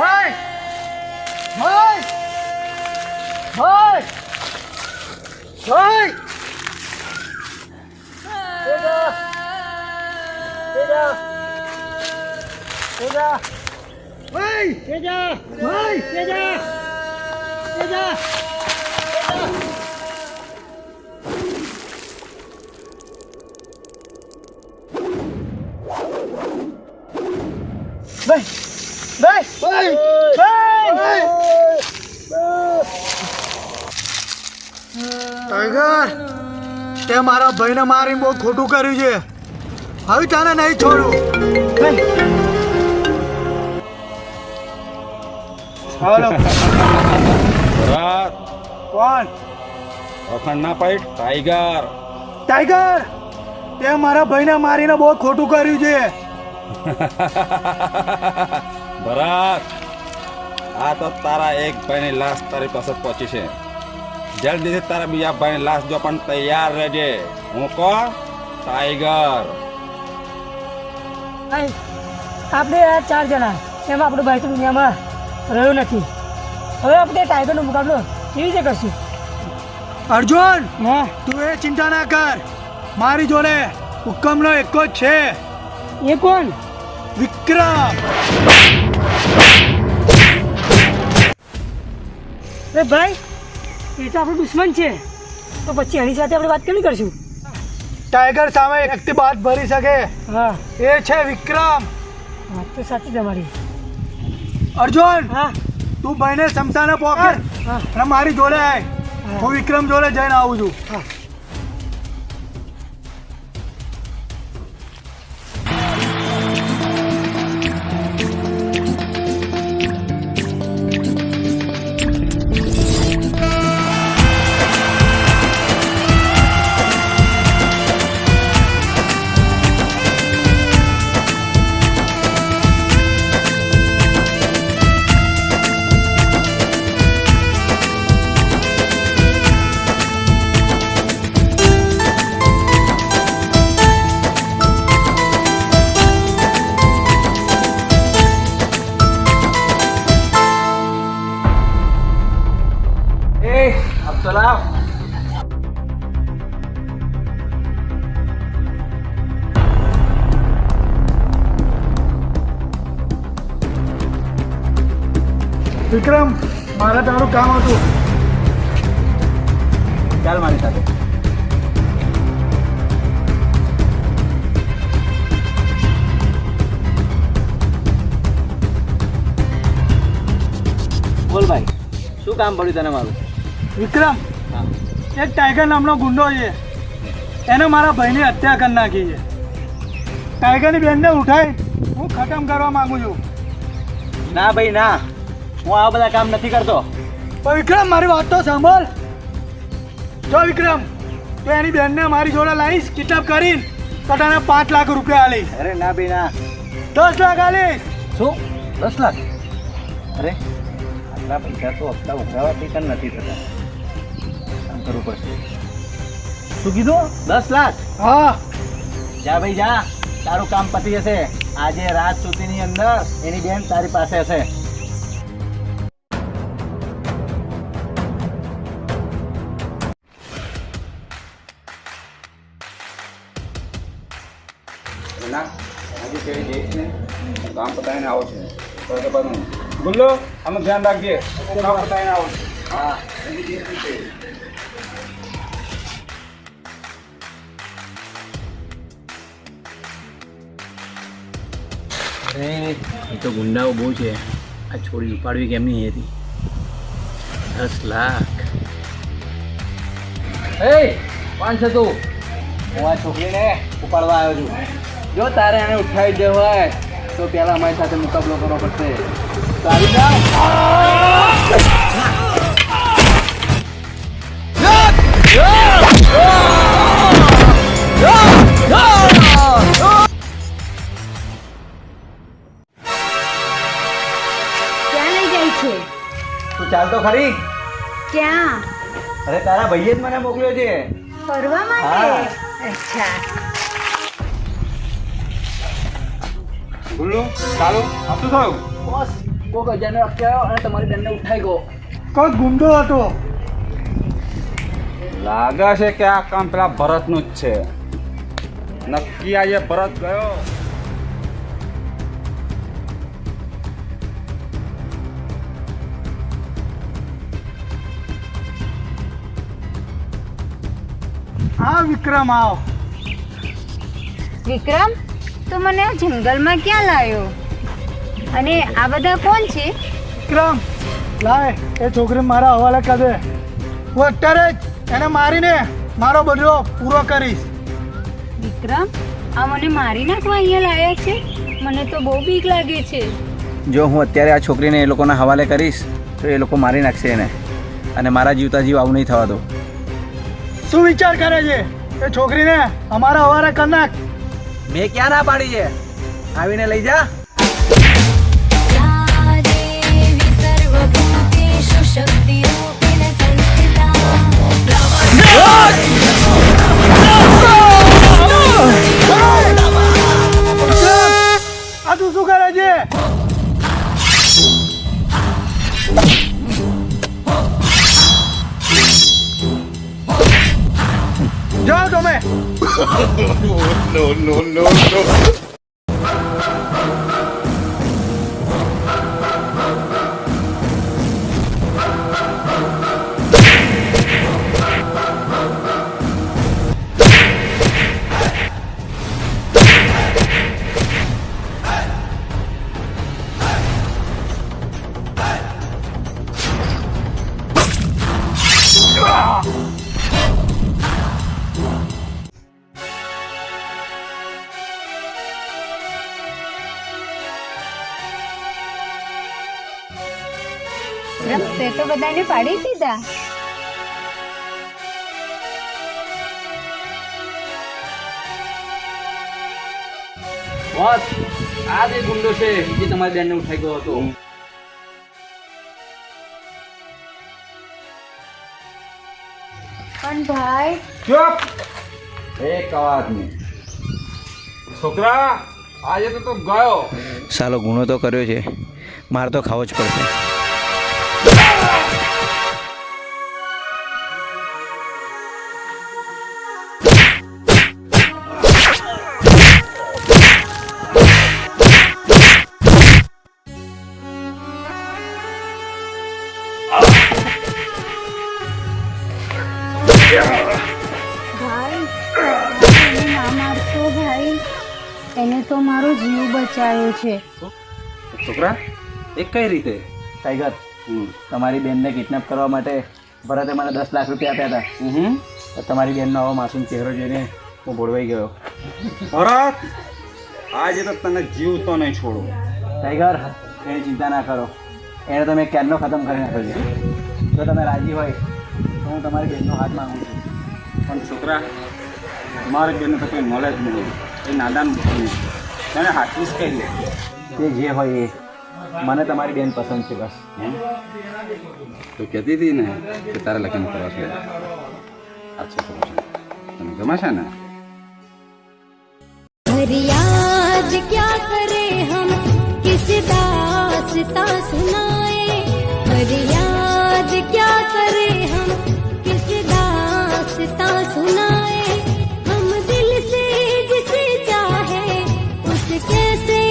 ભાઈ ભાઈ ભાઈ ભાઈ તેજા તેજા તેજા ભાઈ તેજા ભાઈ તેજા તેજા ભાઈ ભાઈ ભાઈ ટાઈગર તે મારા ભાઈને મારીને બહુ ખોટું કર્યું છે. હવે તને નહીં છોડું. હાલો કોણ અખંડ ના પાઈટ ટાઈગર. ટાઈગર તે મારા ભાઈને મારીને બહુ ખોટું કર્યું છે. ભરત આ તો તારા એક ભાઈની લાશ તારી પાસે પહોંચી છે. જલ્દીથી તારા બીજા ભાઈની લાશ જો પણ તૈયાર રહેજે. હું કોણ? ટાઈગર. આપણે આ 4 જણા એમાં આપણું ભાઈ તો દુનિયામાં રહ્યું નથી. હવે આપણે ટાઈગરનો મુકાબલો કેવી રીતે કરશું? અર્જુન હા તું એ ચિંતા ના કર. મારી જોડે હુકમનો એક જ છે. એ કોણ? વિક્રમ. અરે ભાઈ એ તો આપણો દુશ્મન છે, તો પછી એની સાથે આપણે વાત કેવી કરશું? ટાઈગર સામે એક વ્યક્તિ બાદ ભરી શકે હા એ છે વિક્રમ. વાત તો સાચી તમારી. અર્જુન હા તું ભાઈને સમસાને પોકેટ હા અને મારી જોડે આય. હું વિક્રમ જોડે જઈને આવું છું. હા વિક્રમ મારે તારું કામ હતું. ચાલ મારી સાથે. બોલ ભાઈ, શું કામ પડ્યું તને મારું? વિક્રમ એક ટાઈગર નામનો ગુંડો છે, એને મારા ભાઈની હત્યા કરી નાખી છે. ટાઈગરની બેનને ઉઠાઈ હું ખતમ કરવા માંગુ છું. ના ભાઈ ના, હું આ બધા કામ નથી કરતો. પણ વિક્રમ મારી વાત તો સાંભળ. જો વિક્રમ તો એની બેનને મારી જોડે લાવીશ કિડનેપ કરીને તો તને 5 લાખ રૂપિયા આલીશ. અરે ના ભાઈ ના. 10 લાખ આલીશ. શું 10 લાખ? અરે આટલા પૈસા તો હપ્તા ઉઘરાવાથી પણ નથી થતા. કામ કરવું પડશે. શું કીધું? 10 લાખ? હા જા ભાઈ જા, તારું કામ પતી જશે. આજે રાત સુધીની અંદર એની બેન તારી પાસે હશે. આજે તે જઈશ ને કામ પતાવીને આવો છે. ગુલ્લો આનું ધ્યાન રાખજે. કામ પતાવીને આવો છે. હા અરે એ તો ગુંડાઓ બહુ છે. આ છોડી ઉપાડવી કેમ નહીં હતી? 10 લાખ. એ કોણ છે તું? હું આ છોકરીને ઉપાડવા આવ્યો છું. જો તારે એને ઉઠાવી દેવો હોય તો પહેલા અમારી સાથે મુકાબલો કરવો પડશે. તારી જાવ. ક્યાં લઈ જાય છે? તું ચાલ તો ખરી. ક્યાં? અરે તારા ભાઈએ જ મને મોકલ્યો છે. ફરવા માટે? હા. અચ્છા. ગુલ્લુ ચાલો. આ શું થયું? બોસ કોક અજાણ્યો અટકાયો અને તમારી બેનને ઉઠાઈ ગયો. કોઈ ગુંડો હતો. લાગે છે કે આ કામ પેલા ભરતનું જ છે. નક્કી આજે ભરત ગયો. હા વિક્રમ આવ. વિક્રમ તું મને આ જંગલમાં ક્યાં લાવ્યો અને આ બધા કોણ છે? વિક્રમ લાય એ છોકરી મારા હવાલે કરી દે. હું અત્યારે જ એને મારીને મારો બદલો પૂરો કરીશ. વિક્રમ આ મને મારી નાખવા અહીંયા લાવ્યા છે? મને તો બહુ બીક લાગે છે. જો હું અત્યારે આ છોકરીને એ લોકોના હવાલે કરીશ તો એ લોકો મારી નાખશે એને, અને મારા જીવતા જીવ આવું નહીં થવા દો. શું વિચાર કરે છે? એ છોકરીને અમારા હવાલે કરી નાખ. મેં ક્યાં ના પાડી છે? આવીને લઈ જા. આ તું શું કરે છે? જાઓ તમે. તે તો બધાને પાડી દીધા. બોસ, આ જે ગુંડો છે જે તમારી બેનને ઉઠાઈ ગયો હતો. પણ ભાઈ ચૂપ. એક અવાજ નહીં. છોકરા આજે તો તું ગયો. સાલો ગુનો તો કર્યો છે, મારે તો ખાવો જ પડશે. ભાઈ એને ના મારશો ભાઈ, એને તો મારો જીવ બચાવ્યો છે. છોકરા એ કઈ રીતે? ટાઈગર, તમારી બેનને કિડનેપ કરવા માટે ભરતે મને 10 લાખ રૂપિયા આપ્યા હતા. તો તમારી બેનનો આવો માસૂમ ચહેરો જોઈને હું ભોળવાઈ ગયો. ભરત આજે તો તને જીવતો નહીં છોડું. ટાઈગર, એની ચિંતા ના કરો, એને તમે ક્યારનો ખતમ કરી નાખ્યો છે. જો તમે રાજી હોય તો હું તમારી બેનનો હાથ માંગુ છું. પણ છોકરા મારી બેનને તો કંઈ મળે જ નહીં. એ નાદાન બની તને હાથવીસ કહી દે. તે જે હોય એ, મને તમારી બેન પસંદ છે બસ. તું કહેતી હતી ને કે તારે લગ્ન કરવા છે. આ છોકરો છે તને ગમે છે ને?